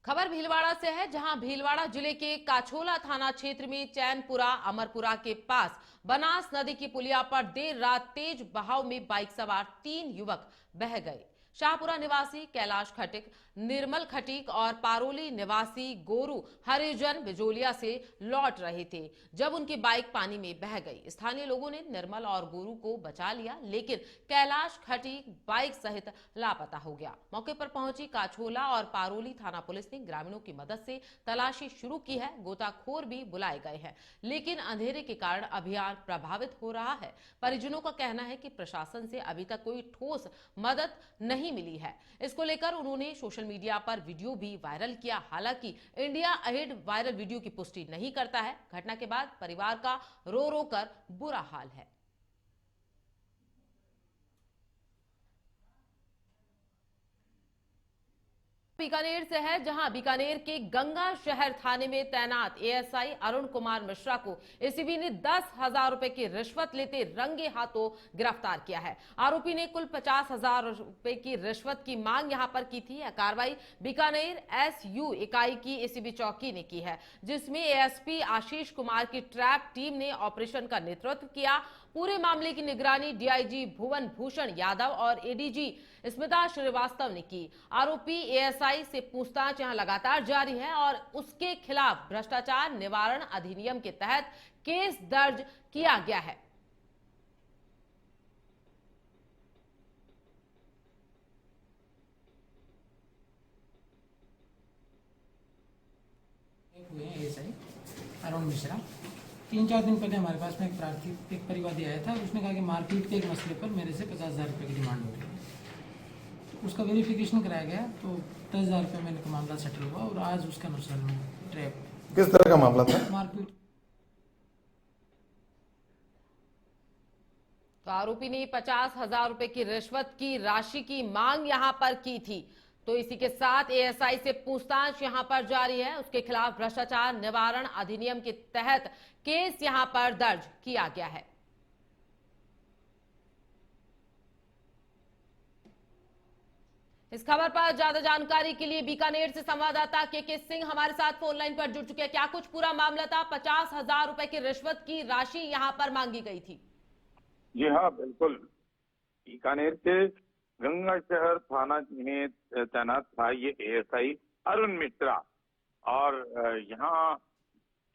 खबर भीलवाड़ा से है, जहां भीलवाड़ा जिले के काछोला थाना क्षेत्र में चैनपुरा अमरपुरा के पास बनास नदी की पुलिया पर देर रात तेज बहाव में बाइक सवार 3 युवक बह गए। शाहपुरा निवासी कैलाश खटिक, निर्मल खटीक और पारोली निवासी गोरू हरिजन बिजोलिया से लौट रहे थे जब उनकी बाइक पानी में बह गई। स्थानीय लोगों ने निर्मल और गोरू को बचा लिया, लेकिन कैलाश खटीक बाइक सहित लापता हो गया। मौके पर पहुंची काछोला और पारोली थाना पुलिस ने ग्रामीणों की मदद से तलाशी शुरू की है। गोताखोर भी बुलाए गए हैं, लेकिन अंधेरे के कारण अभियान प्रभावित हो रहा है। परिजनों का कहना है कि प्रशासन से अभी तक कोई ठोस मदद नहीं मिली है। इसको लेकर उन्होंने सोशल मीडिया पर वीडियो भी वायरल किया। हालांकि इंडिया अहेड वायरल वीडियो की पुष्टि नहीं करता है। घटना के बाद परिवार का रो रो कर बुरा हाल है। बीकानेर से है, जहां बीकानेर के गंगा शहर थाने में तैनात एएसआई अरुण कुमार मिश्रा को एसीबी ने 10,000 रुपए की रिश्वत लेते रंगे हाथों गिरफ्तार किया है। आरोपी ने कुल 50,000 रुपए की रिश्वत की मांग यहां पर की थी। यह कार्रवाई बीकानेर एसयू इकाई की एसीबी चौकी ने की है, जिसमें एएसपी आशीष कुमार की ट्रैप टीम ने ऑपरेशन का नेतृत्व किया। पूरे मामले की निगरानी डीआईजी भुवन भूषण यादव और एडीजी स्मिता श्रीवास्तव ने की। आरोपी एएसआई से पूछताछ यहां लगातार जारी है और उसके खिलाफ भ्रष्टाचार निवारण अधिनियम के तहत केस दर्ज किया गया है। एएसआई अरुण मिश्रा 3-4 दिन पहले हमारे पास में एक परिवादी आया था। उसने कहा कि मारपीट के एक मसले पर मेरे से 50,000 रुपये की डिमांड हो रही है। तो उसका वेरिफिकेशन कराया गया तो 10,000 रुपये में इनका मामला सेटल हुआ और आज उसका अनुसरण में ट्रैप। किस तरह का मामला था? मारपीट। तो आरोपी ने 50,000 रुपए की रिश्वत की राशि की मांग यहां पर की थी। तो इसी के साथ एएसआई से पूछताछ यहां पर जारी है। उसके खिलाफ भ्रष्टाचार निवारण अधिनियम के तहत केस यहां पर दर्ज किया गया है। इस खबर पर ज्यादा जानकारी के लिए बीकानेर से संवाददाता के सिंह हमारे साथ फोन लाइन पर जुड़ चुके हैं। क्या कुछ पूरा मामला था? 50,000 रुपए की रिश्वत की राशि यहां पर मांगी गई थी। जी हाँ, बिल्कुल। बीकानेर के गंगा शहर थाना में तैनात था ये एएसआई अरुण मिश्रा और यहाँ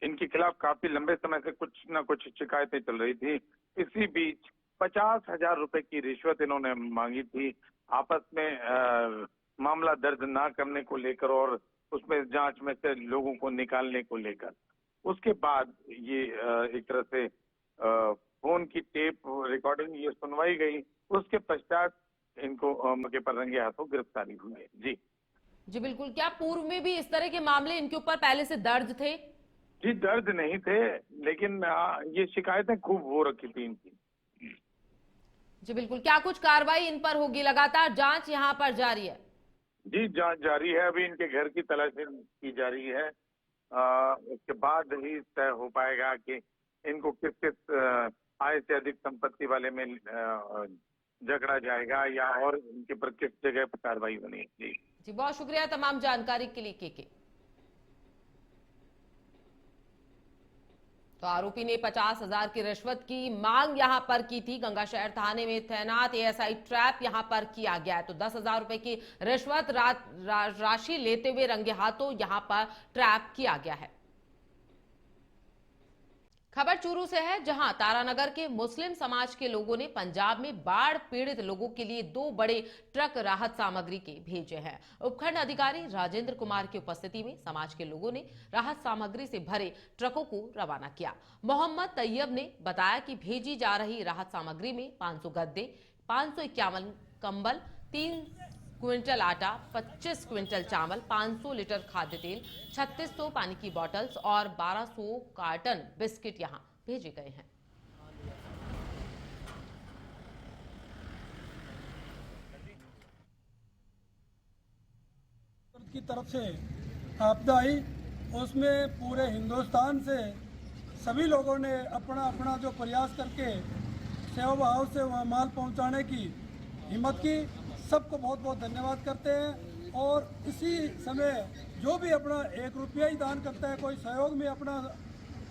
इनके खिलाफ काफी लंबे समय से कुछ न कुछ शिकायतें चल रही थी। इसी बीच 50,000 रुपए की रिश्वत इन्होंने मांगी थी, आपस में मामला दर्ज ना करने को लेकर और उसमें जांच में से लोगों को निकालने को लेकर। उसके बाद ये एक तरह से फोन की टेप रिकॉर्डिंग ये सुनवाई गई। उसके पश्चात इनको मौके पर रंगे हाथों गिरफ्तारी हुई है। जी बिल्कुल। क्या पूर्व में भी इस तरह के मामले इनके ऊपर पहले से दर्ज थे? जी, दर्ज नहीं थे, लेकिन ये शिकायतें खूब हो रखी थी इनकी। जी बिल्कुल। क्या कुछ कार्रवाई इन पर होगी? लगातार जांच यहां पर जारी है। जी, जांच जारी है। अभी इनके घर की तलाशी की जा रही है। उसके बाद ही तय हो पाएगा कि इनको किस किस आय से अधिक संपत्ति वाले में झगड़ा जाएगा या और इनके पर किस जगह पर कार्रवाई होनी है। जी बहुत शुक्रिया तमाम जानकारी के लिए के। तो आरोपी ने 50,000 की रिश्वत की मांग यहां पर की थी। गंगा शहर थाने में तैनात एएसआई ट्रैप यहां पर किया गया है। तो 10,000 रुपए की रिश्वत राशि लेते हुए रंगे हाथों यहां पर ट्रैप किया गया है। खबर चूरू से है, जहां तारानगर के मुस्लिम समाज के लोगों ने पंजाब में बाढ़ पीड़ित लोगों के लिए 2 बड़े ट्रक राहत सामग्री के भेजे हैं। उपखंड अधिकारी राजेंद्र कुमार की उपस्थिति में समाज के लोगों ने राहत सामग्री से भरे ट्रकों को रवाना किया। मोहम्मद तैयब ने बताया कि भेजी जा रही राहत सामग्री में 500 गद्दे, 551 कंबल, 3 क्विंटल आटा, 25 क्विंटल चावल, 500 लीटर खाद्य तेल, 3600 पानी की बोतल्स और 1200 कार्टन बिस्किट यहां भेजे गए हैं। की तरफ से आपदा आई, उसमें पूरे हिंदुस्तान से सभी लोगों ने अपना अपना जो प्रयास करके सेवा भाव से वहाँ माल पहुँचाने की हिम्मत की। सबको बहुत बहुत धन्यवाद करते हैं। और इसी समय जो भी अपना 1 रुपया ही दान करता है, कोई सहयोग में अपना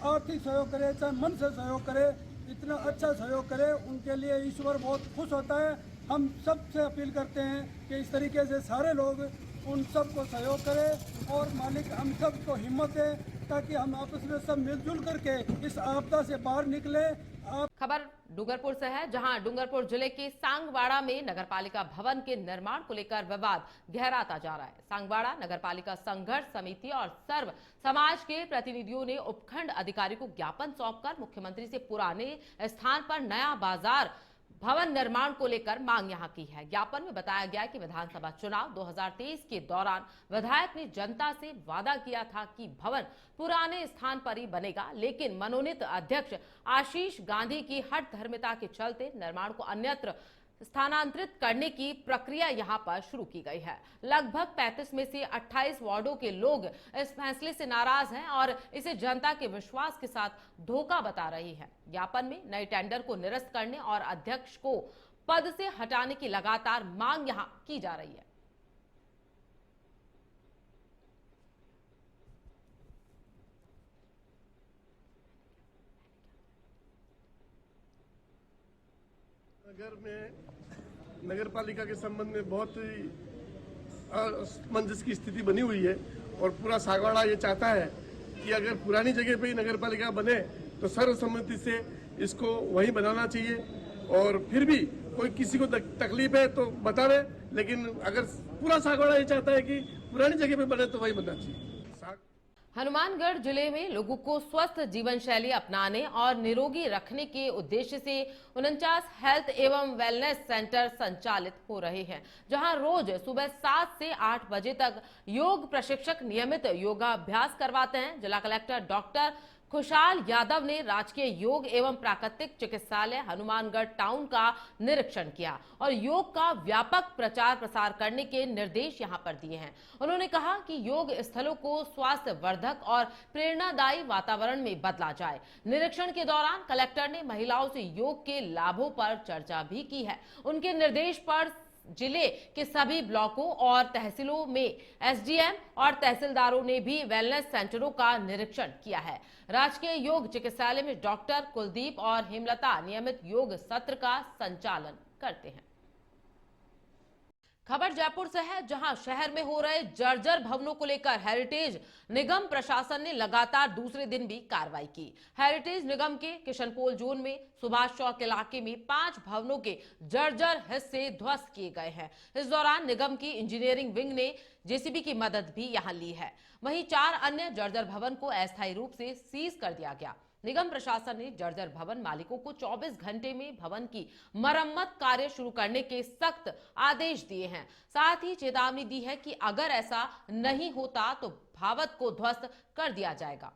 आर्थिक सहयोग करे, चाहे मन से सहयोग करे, इतना अच्छा सहयोग करे, उनके लिए ईश्वर बहुत खुश होता है। हम सब से अपील करते हैं कि इस तरीके से सारे लोग उन सब को सहयोग करें और मालिक हम सब को हिम्मत दे, ताकि हम आपस में सब मिलजुल करके इस आपदा से बाहर निकले। खबर डूंगरपुर से है, जहां डूंगरपुर जिले के सांगवाड़ा में नगरपालिका भवन के निर्माण को लेकर विवाद गहराता जा रहा है। सांगवाड़ा नगरपालिका संघर्ष समिति और सर्व समाज के प्रतिनिधियों ने उपखंड अधिकारी को ज्ञापन सौंपकर मुख्यमंत्री से पुराने स्थान पर नया बाजार भवन निर्माण को लेकर मांग यहां की है। ज्ञापन में बताया गया कि विधानसभा चुनाव 2023 के दौरान विधायक ने जनता से वादा किया था कि भवन पुराने स्थान पर ही बनेगा, लेकिन मनोनीत अध्यक्ष आशीष गांधी की हठ धर्मिता के चलते निर्माण को अन्यत्र स्थानांतरित करने की प्रक्रिया यहां पर शुरू की गई है। लगभग 35 में से 28 वार्डों के लोग इस फैसले से नाराज हैं और इसे जनता के विश्वास के साथ धोखा बता रही है। ज्ञापन में नए टेंडर को निरस्त करने और अध्यक्ष को पद से हटाने की लगातार मांग यहां की जा रही है। नगर में नगर पालिका के संबंध में बहुत ही असमंजस की स्थिति बनी हुई है और पूरा सांगवाड़ा ये चाहता है कि अगर पुरानी जगह पे ही नगर पालिका बने तो सर्वसम्मति से इसको वहीं बनाना चाहिए। और फिर भी कोई किसी को तकलीफ है तो बतावे, लेकिन अगर पूरा सांगवाड़ा ये चाहता है कि पुरानी जगह पे बने तो वही बनना चाहिए। हनुमानगढ़ जिले में लोगों को स्वस्थ जीवन शैली अपनाने और निरोगी रखने के उद्देश्य से 49 हेल्थ एवं वेलनेस सेंटर संचालित हो रहे हैं, जहां रोज सुबह 7 से 8 बजे तक योग प्रशिक्षक नियमित योगाभ्यास करवाते हैं। जिला कलेक्टर डॉक्टर खुशहाल यादव ने राजकीय योग एवं प्राकृतिक चिकित्सालय हनुमानगढ़ टाउन का निरीक्षण किया और योग का व्यापक प्रचार प्रसार करने के निर्देश यहां पर दिए हैं। उन्होंने कहा कि योग स्थलों को स्वास्थ्य वर्धक और प्रेरणादायी वातावरण में बदला जाए। निरीक्षण के दौरान कलेक्टर ने महिलाओं से योग के लाभों पर चर्चा भी की है। उनके निर्देश पर जिले के सभी ब्लॉकों और तहसीलों में एसडीएम और तहसीलदारों ने भी वेलनेस सेंटरों का निरीक्षण किया है। राजकीय योग चिकित्सालय में डॉक्टर कुलदीप और हेमलता नियमित योग सत्र का संचालन करते हैं। खबर जयपुर से है, जहां शहर में हो रहे जर्जर भवनों को लेकर हेरिटेज निगम प्रशासन ने लगातार दूसरे दिन भी कार्रवाई की। हेरिटेज निगम के किशनपोल जोन में सुभाष चौक इलाके में 5 भवनों के जर्जर हिस्से ध्वस्त किए गए हैं। इस दौरान निगम की इंजीनियरिंग विंग ने जेसीबी की मदद भी यहां ली है। वहीं 4 अन्य जर्जर भवन को अस्थायी रूप से सीज कर दिया गया। निगम प्रशासन ने जर्जर भवन मालिकों को 24 घंटे में भवन की मरम्मत कार्य शुरू करने के सख्त आदेश दिए हैं। साथ ही चेतावनी दी है कि अगर ऐसा नहीं होता तो भवन को ध्वस्त कर दिया जाएगा।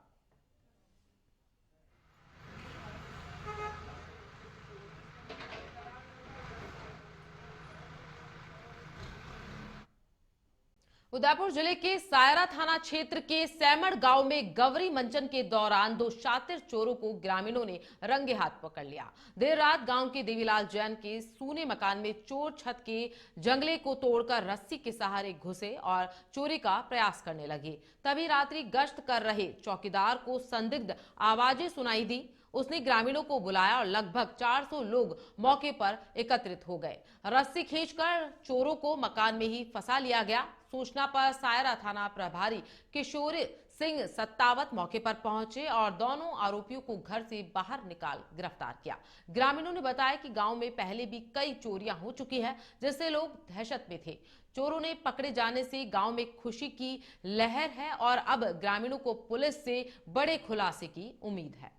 उदयपुर जिले के सायरा थाना क्षेत्र के सैमड़ गांव में गौरी मंचन के दौरान 2 शातिर चोरों को ग्रामीणों ने रंगे हाथ पकड़ लिया। देर रात गांव के देवीलाल जैन के सूने मकान में चोर छत के जंगले को तोड़कर रस्सी के सहारे घुसे और चोरी का प्रयास करने लगे। तभी रात्रि गश्त कर रहे चौकीदार को संदिग्ध आवाजें सुनाई दी। उसने ग्रामीणों को बुलाया और लगभग 400 लोग मौके पर एकत्रित हो गए। रस्सी खींचकर चोरों को मकान में ही फंसा लिया गया। सूचना पर सायरा थाना प्रभारी किशोर सिंह सत्तावत मौके पर पहुंचे और दोनों आरोपियों को घर से बाहर निकाल गिरफ्तार किया। ग्रामीणों ने बताया कि गांव में पहले भी कई चोरियां हो चुकी है, जिससे लोग दहशत में थे। चोरों ने पकड़े जाने से गांव में खुशी की लहर है और अब ग्रामीणों को पुलिस से बड़े खुलासे की उम्मीद है।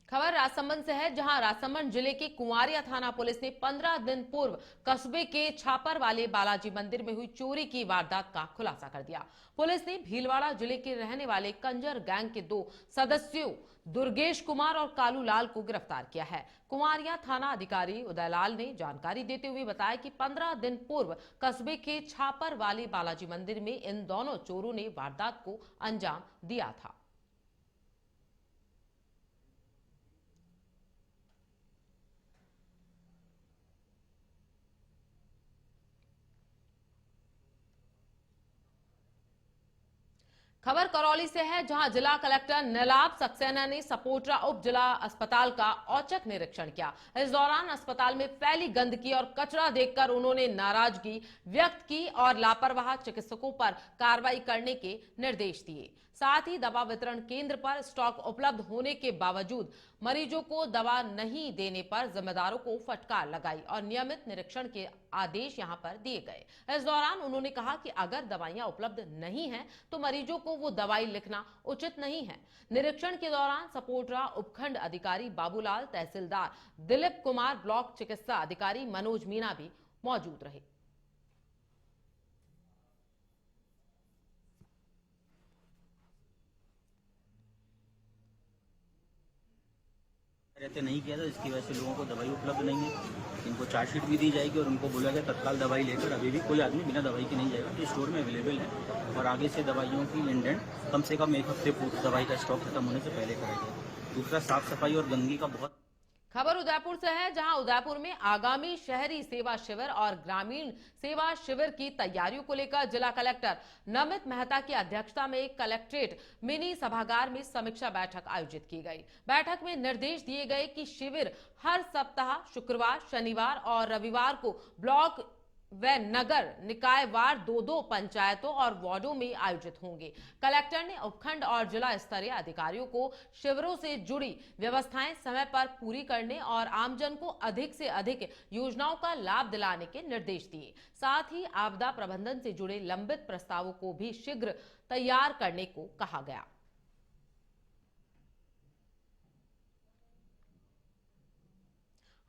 खबर राजसमंद से है, जहां राजसमंद जिले के कुंवारिया थाना पुलिस ने 15 दिन पूर्व कस्बे के छापर वाले बालाजी मंदिर में हुई चोरी की वारदात का खुलासा कर दिया। पुलिस ने भीलवाड़ा जिले के रहने वाले कंजर गैंग के 2 सदस्यों दुर्गेश कुमार और कालू लाल को गिरफ्तार किया है। कुंवारिया थाना अधिकारी उदयलाल ने जानकारी देते हुए बताया कि 15 दिन पूर्व कस्बे के छापर वाले बालाजी मंदिर में इन दोनों चोरों ने वारदात को अंजाम दिया था। खबर करौली से है, जहां जिला कलेक्टर नीलाभ सक्सेना ने सपोट्रा उप जिला अस्पताल का औचक निरीक्षण किया। इस दौरान अस्पताल में फैली गंदगी और कचरा देखकर उन्होंने नाराजगी व्यक्त की और लापरवाह चिकित्सकों पर कार्रवाई करने के निर्देश दिए। साथ ही दवा वितरण केंद्र पर स्टॉक उपलब्ध होने के बावजूद मरीजों को दवा नहीं देने पर जिम्मेदारों को फटकार लगाई और नियमित निरीक्षण के आदेश यहां पर दिए गए। इस दौरान उन्होंने कहा कि अगर दवाइयां उपलब्ध नहीं हैं तो मरीजों को वो दवाई लिखना उचित नहीं है। निरीक्षण के दौरान सपोट्रा उपखंड अधिकारी बाबूलाल, तहसीलदार दिलीप कुमार, ब्लॉक चिकित्सा अधिकारी मनोज मीणा भी मौजूद रहे। रहते नहीं किया था, इसकी वजह से लोगों को दवाई उपलब्ध नहीं है। इनको चार्जशीट भी दी जाएगी और उनको बोला गया तत्काल दवाई लेकर अभी भी कोई आदमी बिना दवाई के नहीं जाएगा। तो स्टोर में अवेलेबल है और आगे से दवाइयों की इंडेंट कम से कम 1 हफ्ते पूर्व दवाई का स्टॉक खत्म होने से पहले कराई जाए। दूसरा, साफ सफाई और गंदगी का बहुत। खबर उदयपुर से है, जहां उदयपुर में आगामी शहरी सेवा शिविर और ग्रामीण सेवा शिविर की तैयारियों को लेकर जिला कलेक्टर नमित मेहता की अध्यक्षता में कलेक्ट्रेट मिनी सभागार में समीक्षा बैठक आयोजित की गई। बैठक में निर्देश दिए गए कि शिविर हर सप्ताह शुक्रवार, शनिवार और रविवार को ब्लॉक व नगर निकायवार 2-2 पंचायतों और वार्डों में आयोजित होंगे। कलेक्टर ने उपखंड और जिला स्तरीय अधिकारियों को शिविरों से जुड़ी व्यवस्थाएं समय पर पूरी करने और आमजन को अधिक से अधिक योजनाओं का लाभ दिलाने के निर्देश दिए। साथ ही आपदा प्रबंधन से जुड़े लंबित प्रस्तावों को भी शीघ्र तैयार करने को कहा गया।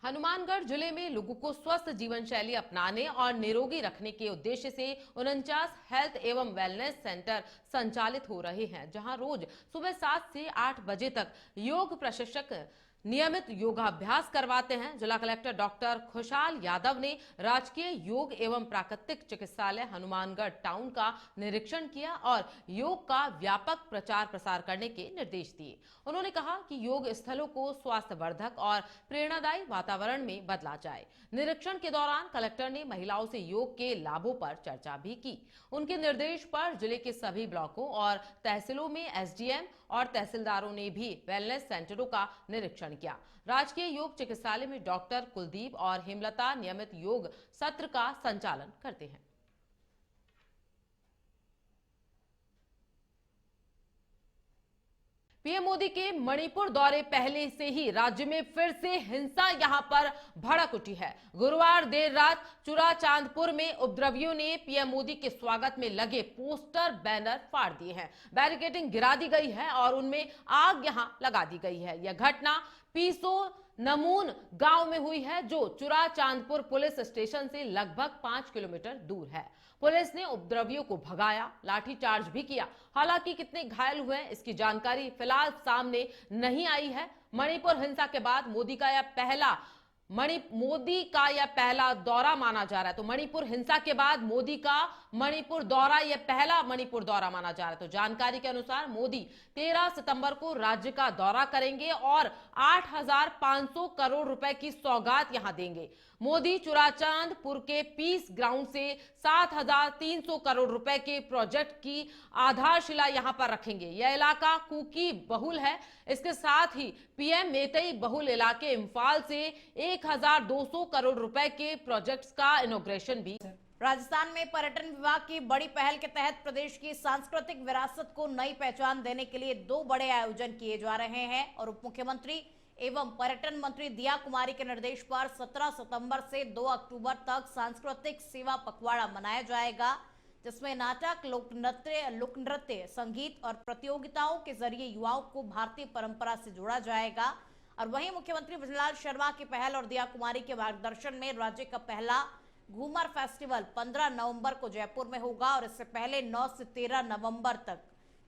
हनुमानगढ़ जिले में लोगों को स्वस्थ जीवन शैली अपनाने और निरोगी रखने के उद्देश्य से 49 हेल्थ एवं वेलनेस सेंटर संचालित हो रहे हैं, जहां रोज सुबह 7 से 8 बजे तक योग प्रशिक्षक नियमित योगाभ्यास करवाते हैं। जिला कलेक्टर डॉक्टर खुशहाल यादव ने राजकीय योग एवं प्राकृतिक चिकित्सालय हनुमानगढ़ टाउन का निरीक्षण किया और योग का व्यापक प्रचार प्रसार करने के निर्देश दिए। उन्होंने कहा कि योग स्थलों को स्वास्थ्यवर्धक और प्रेरणादायी वातावरण में बदला जाए। निरीक्षण के दौरान कलेक्टर ने महिलाओं से योग के लाभों पर चर्चा भी की। उनके निर्देश पर जिले के सभी ब्लॉकों और तहसीलों में एसडीएम और तहसीलदारों ने भी वेलनेस सेंटरों का निरीक्षण किया। राजकीय योग चिकित्सालय में डॉक्टर कुलदीप और हेमलता नियमित योग सत्र का संचालन करते हैं। पीएम मोदी के मणिपुर दौरे पहले से ही राज्य में फिर से हिंसा यहां पर भड़क उठी है। गुरुवार देर रात चुराचांदपुर में उपद्रवियों ने पीएम मोदी के स्वागत में लगे पोस्टर बैनर फाड़ दिए हैं। बैरिकेडिंग गिरा दी गई है और उनमें आग यहां लगा दी गई है। यह घटना पीसो नमून गांव में हुई है, जो चुराचांदपुर पुलिस स्टेशन से लगभग 5 किलोमीटर दूर है। पुलिस ने उपद्रवियों को भगाया, लाठीचार्ज भी किया। हालांकि कितने घायल हुए इसकी जानकारी फिलहाल सामने नहीं आई है। मणिपुर हिंसा के बाद मोदी का यह पहला दौरा माना जा रहा है। तो मणिपुर हिंसा के बाद मोदी का मणिपुर दौरा यह पहला मणिपुर दौरा माना जा रहा है। तो जानकारी के अनुसार मोदी 13 सितंबर को राज्य का दौरा करेंगे और 8,500 करोड़ रुपए की सौगात यहां देंगे। मोदी चुराचांदपुर के पीस ग्राउंड से 7,300 करोड़ रुपए के प्रोजेक्ट की आधारशिला यहां पर रखेंगे। यह इलाका कुकी बहुल है। इसके साथ ही पीएम मेतई बहुल इलाके इम्फाल से 1,200 करोड़ रुपए के प्रोजेक्ट्स का इनॉग्रेशन भी। राजस्थान में पर्यटन विभाग की बड़ी पहल के तहत प्रदेश की सांस्कृतिक विरासत को नई पहचान देने के लिए 2 बड़े आयोजन किए जा रहे हैं और उप मुख्यमंत्री एवं पर्यटन मंत्री दिया कुमारी के निर्देश पर 17 सितंबर से 2 अक्टूबर तक सांस्कृतिक सेवा पखवाड़ा मनाया जाएगा, जिसमें नाटक, लोक नृत्य, संगीत और प्रतियोगिताओं के जरिए युवाओं को भारतीय परंपरा से जोड़ा जाएगा। और वहीं मुख्यमंत्री विजयलाल शर्मा की पहल और दिया कुमारी के मार्गदर्शन में राज्य का पहला घूमर फेस्टिवल 15 नवंबर को जयपुर में होगा और इससे पहले 9 से 13 नवंबर तक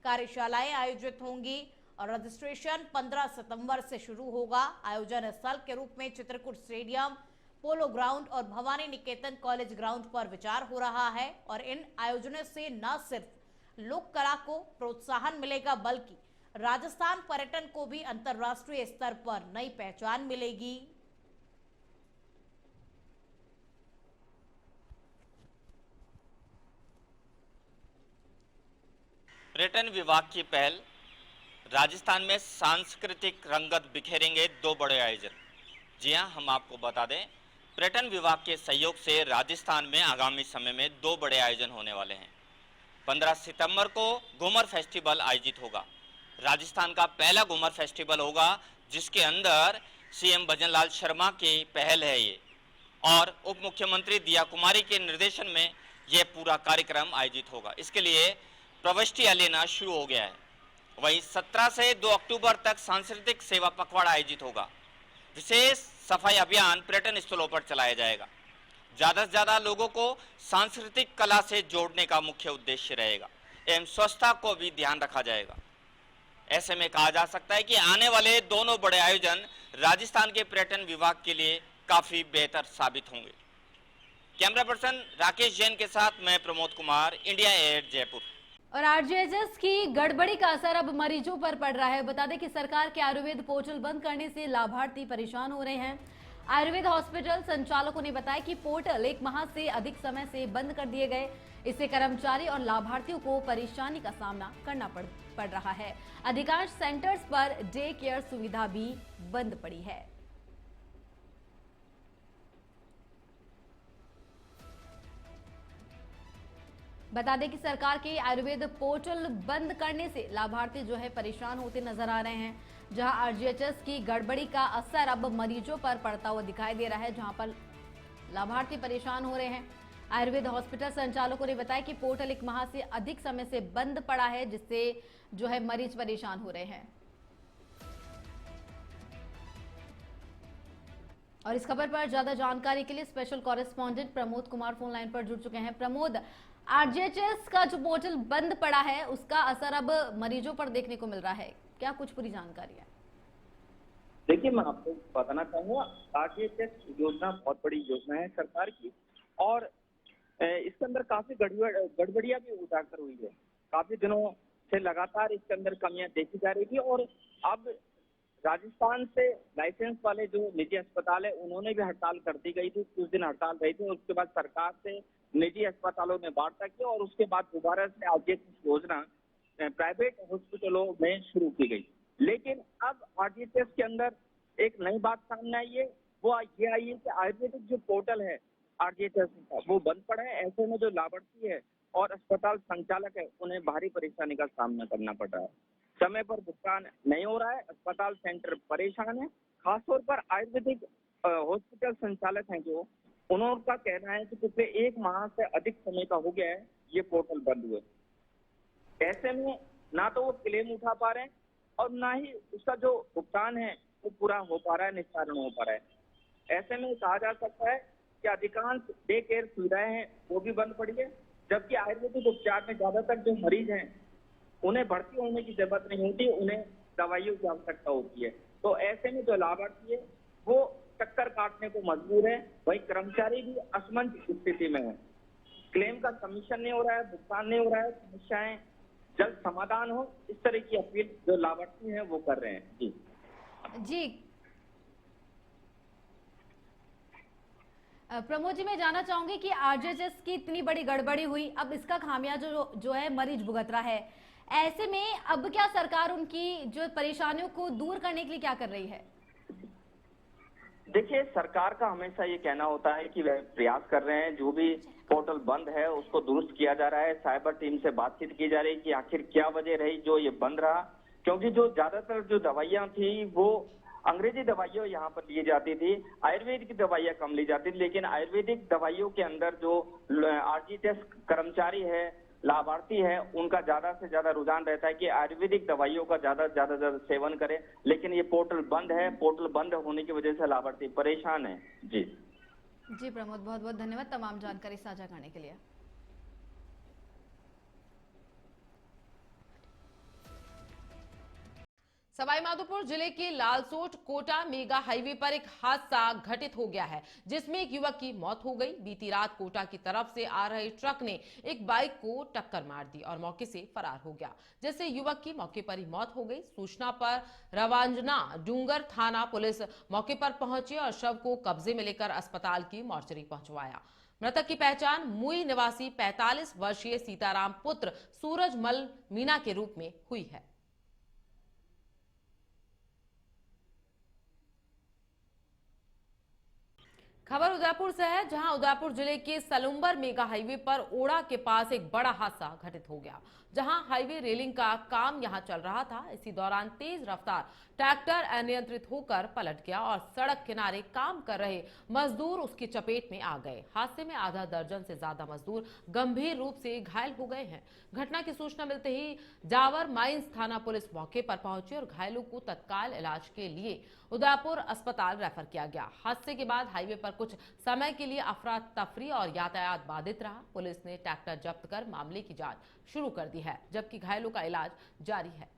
कार्यशालाएं आयोजित होंगी और रजिस्ट्रेशन 15 सितंबर से शुरू होगा। आयोजन स्थल के रूप में चित्रकूट स्टेडियम, पोलो ग्राउंड और भवानी निकेतन कॉलेज ग्राउंड पर विचार हो रहा है और इन आयोजनों से न सिर्फ लोक कला को प्रोत्साहन मिलेगा बल्कि राजस्थान पर्यटन को भी अंतर्राष्ट्रीय स्तर पर नई पहचान मिलेगी। पर्यटन विभाग की पहल, राजस्थान में सांस्कृतिक रंगत बिखेरेंगे 2 बड़े आयोजन। जी हां, हम आपको बता दें, पर्यटन विभाग के सहयोग से राजस्थान में आगामी समय में 2 बड़े आयोजन होने वाले हैं। 15 सितंबर को घूमर फेस्टिवल आयोजित होगा। राजस्थान का पहला घूमर फेस्टिवल होगा, जिसके अंदर सीएम भजनलाल शर्मा की पहल है ये, और उप मुख्यमंत्री दिया कुमारी के निर्देशन में यह पूरा कार्यक्रम आयोजित होगा। इसके लिए प्रविष्टियां लेना शुरू हो गया है। वहीं 17 से 2 अक्टूबर तक सांस्कृतिक सेवा पखवाड़ा आयोजित होगा। विशेष सफाई अभियान पर्यटन स्थलों पर चलाया जाएगा। ज्यादा से ज्यादा लोगों को सांस्कृतिक कला से जोड़ने का मुख्य उद्देश्य रहेगा एवं स्वच्छता को भी ध्यान रखा जाएगा। ऐसे में कहा जा सकता है कि आने वाले दोनों बड़े आयोजन राजस्थान के पर्यटन विभाग के लिए काफी बेहतर साबित होंगे। कैमरा पर्सन राकेश जैन के साथ मैं प्रमोद कुमार, इंडिया एट जयपुर। और आरजीएचएस की गड़बड़ी का असर अब मरीजों पर पड़ रहा है। बता दें कि सरकार के आयुर्वेद पोर्टल बंद करने से लाभार्थी परेशान हो रहे हैं। आयुर्वेद हॉस्पिटल संचालकों ने बताया कि पोर्टल 1 माह से अधिक समय से बंद कर दिए गए। इससे कर्मचारी और लाभार्थियों को परेशानी का सामना करना पड़ रहा है। अधिकांश सेंटर्स पर डे केयर सुविधा भी बंद पड़ी है। बता दें कि सरकार के आयुर्वेद पोर्टल बंद करने से लाभार्थी जो है परेशान होते नजर आ रहे हैं। जहां आरजीएचएस की गड़बड़ी का असर अब मरीजों पर पड़ता हुआ दिखाई दे रहा है, जहां पर लाभार्थी परेशान हो रहे हैं। आयुर्वेद हॉस्पिटल संचालकों ने बताया कि पोर्टल 1 माह से अधिक समय से बंद पड़ा है, जिससे जो है मरीज परेशान हो रहे हैं। और इस खबर पर ज्यादा जानकारी के लिए special correspondent Pramod Kumar phone line पर जुड़ चुके हैं। प्रमोद, आरजीएचएस का जो पोर्टल बंद पड़ा है उसका असर अब मरीजों पर देखने को मिल रहा है, क्या कुछ पूरी जानकारी है? देखिए, मैं आपको बताना चाहूंगा, आरजीएचएस योजना बहुत बड़ी योजना है सरकार की, और इसके अंदर काफी गड़बड़ियां भी उजागर हुई है। काफी दिनों से लगातार इसके अंदर कमियां देखी जा रही थी, और अब राजस्थान से लाइसेंस वाले जो निजी अस्पताल है उन्होंने भी हड़ताल कर दी गई थी। कुछ दिन हड़ताल रही थी, उसके बाद सरकार से निजी अस्पतालों में वार्ता की, और उसके बाद दोबारा से आरजीएचएस योजना प्राइवेट हॉस्पिटलों में शुरू की गई। लेकिन अब आरजीएचएस के अंदर एक नई बात सामने आई है, वो ये आई है कि आयुर्वेदिक जो पोर्टल है आरजीएचएस का वो बंद पड़ा है। ऐसे में जो लाभार्थी है और अस्पताल संचालक है उन्हें भारी परेशानी का सामना करना पड़ रहा है। समय पर भुगतान नहीं हो रहा है, अस्पताल सेंटर परेशान है। खासतौर पर आयुर्वेदिक हॉस्पिटल संचालक हैं जो, उनका कहना है कि पिछले 1 माह से अधिक समय का हो गया है ये पोर्टल बंद हुए। ऐसे में ना तो वो क्लेम उठा पा रहे हैं और ना ही उसका जो भुगतान है वो पूरा हो पा रहा है, निस्तारण हो पा रहा है। ऐसे में कहा जा सकता है कि अधिकांश डे केयर सुविधाएं हैं वो भी बंद पड़ी है, जबकि आयुर्वेदिक उपचार में ज्यादातर जो मरीज हैं उन्हें भर्ती होने की जरूरत नहीं होती, उन्हें दवाइयों की आवश्यकता होती है। तो ऐसे में जो लाभार्थी है वो चक्कर काटने को मजबूर है, वहीं कर्मचारी भी असमंज स्थिति में है। क्लेम का कमीशन नहीं हो रहा है, भुगतान नहीं हो रहा है, समस्याएं जल्द समाधान हो, इस तरह की अपील जो लाभार्थी हैं वो कर रहे हैं। जी प्रमोद जी, मैं जानना चाहूंगी कि आरजीएचएस की इतनी बड़ी गड़बड़ी हुई, अब इसका खामियाजा जो है मरीज भुगत रहा है। ऐसे में अब क्या सरकार उनकी जो परेशानियों को दूर करने के लिए क्या कर रही है? देखिए, सरकार का हमेशा ये कहना होता है कि वह प्रयास कर रहे हैं, जो भी पोर्टल बंद है उसको दुरुस्त किया जा रहा है। साइबर टीम से बातचीत की जा रही है कि आखिर क्या वजह रही जो ये बंद रहा, क्योंकि जो ज्यादातर जो दवाइयां थी वो अंग्रेजी दवाइयां यहाँ पर ली जाती थी, आयुर्वेद की दवाइयां कम ली जाती थी। लेकिन आयुर्वेदिक दवाइयों के अंदर जो आरजीएचएस कर्मचारी है, लाभार्थी है, उनका ज्यादा से ज्यादा रुझान रहता है कि आयुर्वेदिक दवाइयों का ज्यादा सेवन करें। लेकिन ये पोर्टल बंद है, पोर्टल बंद होने की वजह से लाभार्थी परेशान है। जी प्रमोद, बहुत बहुत धन्यवाद तमाम जानकारी साझा करने के लिए। सवाईमाधोपुर जिले के लालसोट कोटा मेगा हाईवे पर एक हादसा घटित हो गया है, जिसमें एक युवक की मौत हो गई। बीती रात कोटा की तरफ से आ रहे ट्रक ने एक बाइक को टक्कर मार दी और मौके से फरार हो गया, जिससे युवक की मौके पर ही मौत हो गई। सूचना पर रवांजना डूंगर थाना पुलिस मौके पर पहुंची और शव को कब्जे में लेकर अस्पताल की मोर्चरी पहुंचवाया। मृतक की पहचान मुई निवासी 45 वर्षीय सीताराम पुत्र सूरजमल मीना के रूप में हुई है। खबर उदयपुर से है, जहां उदयपुर जिले के सलुम्बर मेगा हाईवे पर ओड़ा के पास एक बड़ा हादसा घटित हो गया। जहां हाईवे रेलिंग का काम यहां चल रहा था, इसी दौरान तेज रफ्तार ट्रैक्टर अनियंत्रित होकर पलट गया और सड़क किनारे काम कर रहे मजदूर उसकी चपेट में आ गए। हादसे में आधा दर्जन से ज्यादा मजदूर गंभीर रूप से घायल हो गए हैं। घटना की सूचना मिलते ही जावर माइंस थाना पुलिस मौके पर पहुंची और घायलों को तत्काल इलाज के लिए उदयपुर अस्पताल रेफर किया गया। हादसे के बाद हाईवे पर कुछ समय के लिए अफरा तफरी और यातायात बाधित रहा। पुलिस ने ट्रैक्टर जब्त कर मामले की जांच शुरू कर दी है, जबकि घायलों का इलाज जारी है।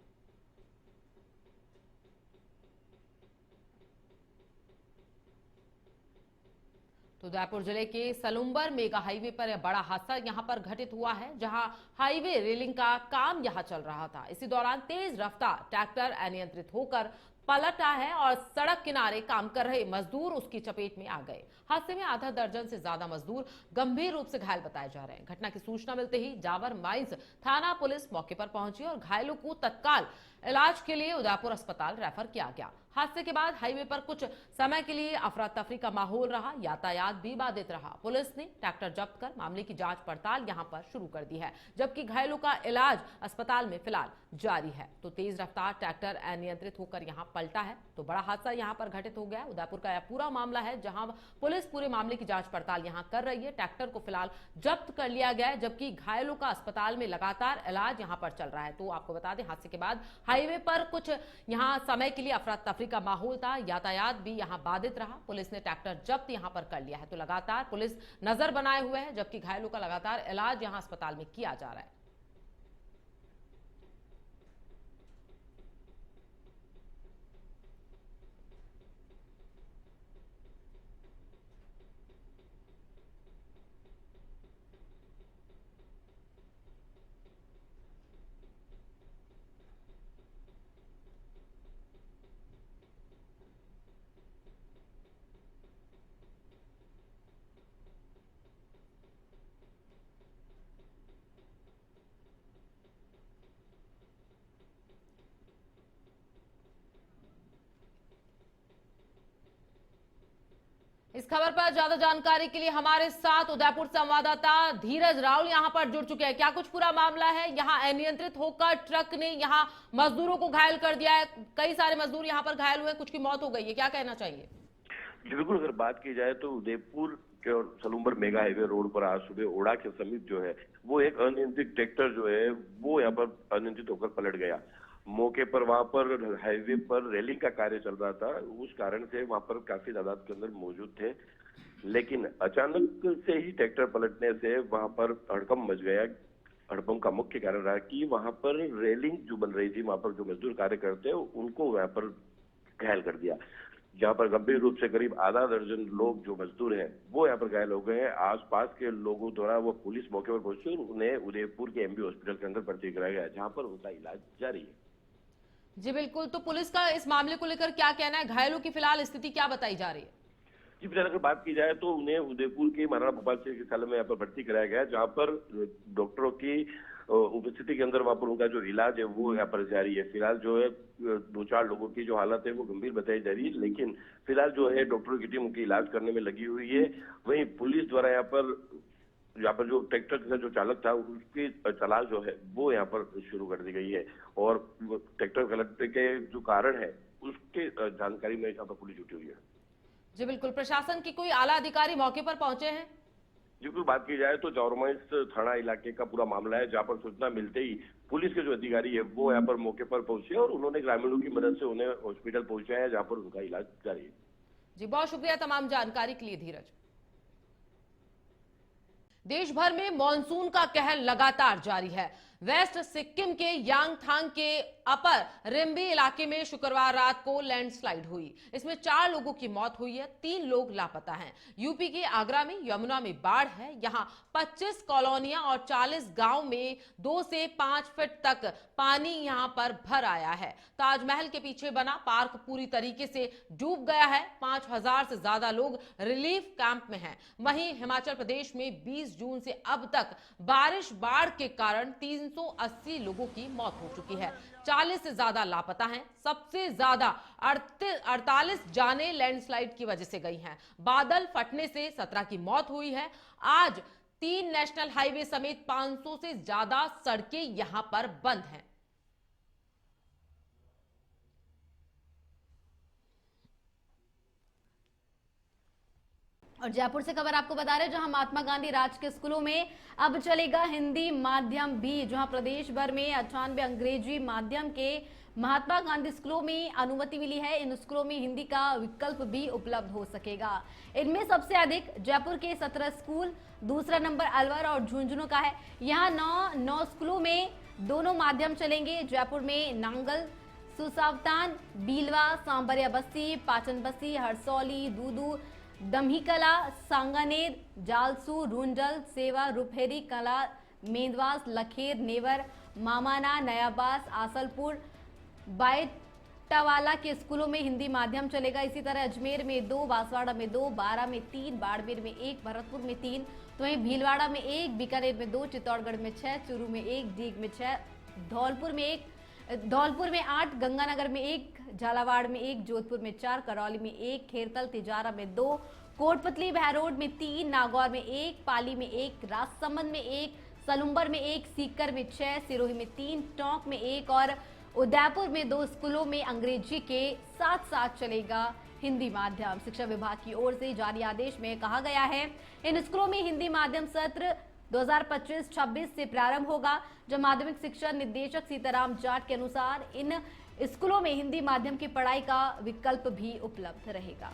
तो उदयपुर जिले के सलुम्बर मेगा हाईवे पर यह बड़ा हादसा यहां पर घटित हुआ है, जहां हाईवे रेलिंग का काम यहां चल रहा था। इसी दौरान तेज रफ्तार ट्रैक्टर अनियंत्रित होकर पलटा है और सड़क किनारे काम कर रहे मजदूर उसकी चपेट में आ गए। हादसे में आधा दर्जन से ज्यादा मजदूर गंभीर रूप से घायल बताए जा रहे हैं। घटना की सूचना मिलते ही जावर माइंस थाना पुलिस मौके पर पहुंची और घायलों को तत्काल इलाज के लिए उदयपुर अस्पताल रेफर किया गया। हादसे के बाद हाईवे पर कुछ समय के लिए अफरा तफरी का माहौल रहा, यातायात भी बाधित रहा। पुलिस ने ट्रैक्टर जब्त कर मामले की जांच पड़ताल यहां पर शुरू कर दी है, जबकि घायलों का इलाज अस्पताल में फिलहाल जारी है। तो तेज रफ्तार ट्रैक्टर अनियंत्रित होकर यहां पलटा है, तो बड़ा हादसा यहां पर घटित हो गया। उदयपुर का यह पूरा मामला है, जहां पुलिस पूरे मामले की जांच पड़ताल यहां कर रही है। ट्रैक्टर को फिलहाल जब्त कर लिया गया है, जबकि घायलों का अस्पताल में लगातार इलाज यहां पर चल रहा है। तो आपको बता दें, हादसे के बाद हाईवे पर कुछ यहां समय के लिए अफरा तफरी का माहौल था, यातायात भी यहां बाधित रहा। पुलिस ने ट्रैक्टर जब्त यहां पर कर लिया है। तो लगातार पुलिस नजर बनाए हुए है, जबकि घायलों का लगातार इलाज यहां अस्पताल में किया जा रहा है। इस खबर पर ज्यादा जानकारी के लिए हमारे साथ उदयपुर संवाददाता धीरज राहुल यहां पर जुड़ चुके हैं। क्या कुछ पूरा मामला है? यहां अनियंत्रित होकर ट्रक ने यहां मजदूरों को घायल कर दिया है, कई सारे मजदूर यहां पर घायल हुए, कुछ की मौत हो गई है, क्या कहना चाहिए? जी बिल्कुल, अगर बात की जाए तो उदयपुर के और सलुम्बर मेगा हाईवे रोड पर आज सुबह ओड़ा के समीप जो है वो एक अनियंत्रित ट्रैक्टर जो है वो यहाँ पर अनियंत्रित होकर पलट गया। मौके पर वहां पर हाईवे पर रेलिंग का कार्य चल रहा था, उस कारण से वहां पर काफी तादाद के अंदर मौजूद थे, लेकिन अचानक से ही ट्रैक्टर पलटने से वहां पर हड़कंप मच गया। हड़कंप का मुख्य कारण रहा कि वहां पर रेलिंग जो बन रही थी, वहां पर जो मजदूर कार्य करते हैं उनको वहां पर घायल कर दिया, जहां पर गंभीर रूप से करीब आधा दर्जन लोग जो मजदूर हैं वो यहाँ पर घायल हो गए हैं। आसपास के लोगों द्वारा वो पुलिस मौके पर पहुंची और उन्हें उदयपुर के एमबी हॉस्पिटल के अंदर भर्ती कराया गया, जहां पर उनका इलाज जारी है। जी बिल्कुल, तो पुलिस का इस मामले को लेकर क्या कहना है? घायलों की फिलहाल स्थिति क्या बताई जा रही है? जी फिलहाल अगर बात की जाए तो उन्हें उदयपुर के महाराणा भोपाल चिकित्सालय में यहाँ पर भर्ती कराया गया, जहाँ पर डॉक्टरों की उपस्थिति के अंदर वहाँ पर उनका जो इलाज है वो यहाँ पर जारी है। फिलहाल जो है 2-4 लोगों की जो हालत है वो गंभीर बताई जा रही है, लेकिन फिलहाल जो है डॉक्टरों की टीम उनकी इलाज करने में लगी हुई है। वहीं पुलिस द्वारा यहाँ पर जो ट्रैक्टर का जो चालक था उसकी तलाश जो है वो यहाँ पर शुरू कर दी गई है और ट्रैक्टर पलटने के जो कारण है उसके जानकारी में यहाँ पर पुलिस जुटी हुई है। जी बिल्कुल, प्रशासन की कोई आला अधिकारी मौके पर पहुंचे हैं? जी बिल्कुल, बात की जाए तो जावरमाइंस थाना इलाके का पूरा मामला है, जहाँ पर सूचना मिलते ही पुलिस के जो अधिकारी है वो यहाँ पर मौके पर पहुंचे और उन्होंने ग्रामीणों की मदद से उन्हें हॉस्पिटल पहुंचाया, जहाँ पर उनका इलाज जारी है। जी बहुत शुक्रिया तमाम जानकारी के लिए धीरज। देश भर में मॉनसून का कहर लगातार जारी है। वेस्ट सिक्किम के यांगथांग के अपर रिम्बी इलाके में शुक्रवार रात को लैंडस्लाइड हुई। इसमें 4 लोगों की मौत हुई है, 3 लोग लापता हैं। यूपी के आगरा में यमुना में बाढ़ है। यहां 25 कॉलोनियां और 40 गांव में 2 से 5 फीट तक पानी यहां पर भर आया है। ताजमहल के पीछे बना पार्क पूरी तरीके से डूब गया है। 5000 से ज्यादा लोग रिलीफ कैंप में हैं। वहीं हिमाचल प्रदेश में 20 जून से अब तक बारिश बाढ़ के कारण 380 लोगों की मौत हो चुकी है। 40 से ज्यादा लापता हैं। सबसे ज्यादा 48 जाने लैंडस्लाइड की वजह से गई हैं। बादल फटने से 17 की मौत हुई है। आज 3 नेशनल हाईवे समेत 500 से ज्यादा सड़कें यहां पर बंद हैं। और जयपुर से खबर आपको बता रहे हैं, जहां महात्मा गांधी राजकीय स्कूलों में अब चलेगा हिंदी माध्यम भी। जहां प्रदेश भर में 98 अंग्रेजी माध्यम के महात्मा गांधी स्कूलों में अनुमति मिली है। इन स्कूलों में हिंदी का विकल्प भी उपलब्ध हो सकेगा। इनमें सबसे अधिक जयपुर के 17 स्कूल, दूसरा नंबर अलवर और झुंझुनू का है। यहाँ 9 स्कूलों में दोनों माध्यम चलेंगे। जयपुर में नांगल, सुसावतान, बीलवा, सांबरिया बस्ती, पाचन बस्ती, हरसौली, दूदू, दमहीकला, सांगानेर, जालसू, रूंजल, सेवा, रुपहेरी कला, मेंदवास, लखेर, नेवर, मामाना, नयाबास, आसलपुर, बाइटावाला के स्कूलों में हिंदी माध्यम चलेगा। इसी तरह अजमेर में 2, बांसवाड़ा में 2, बारा में 3, बाड़मेर में 1, भरतपुर में 3, तो वहीं भीलवाड़ा में 1, बीकानेर में 2, चित्तौड़गढ़ में 6, चूरू में 1, डीग में 6, धौलपुर में 8, गंगानगर में 1, झालावाड़ में 1, जोधपुर में 4, करौली में 1, खेरतल तिजारा में 2, कोटपतली बहरोड में 3, नागौर में 1, पाली में 1, राजसमंद में 1, सलुम्बर में 1, सीकर में 6, सिरोही में 3, टोंक में 1 और उदयपुर में 2 स्कूलों में अंग्रेजी के साथ साथ चलेगा हिंदी माध्यम। शिक्षा विभाग की ओर से जारी आदेश में कहा गया है, इन स्कूलों में हिंदी माध्यम सत्र 2025-26 से प्रारंभ होगा। जब माध्यमिक शिक्षा निदेशक सीताराम जाट के अनुसार इन स्कूलों में हिंदी माध्यम की पढ़ाई का विकल्प भी उपलब्ध रहेगा।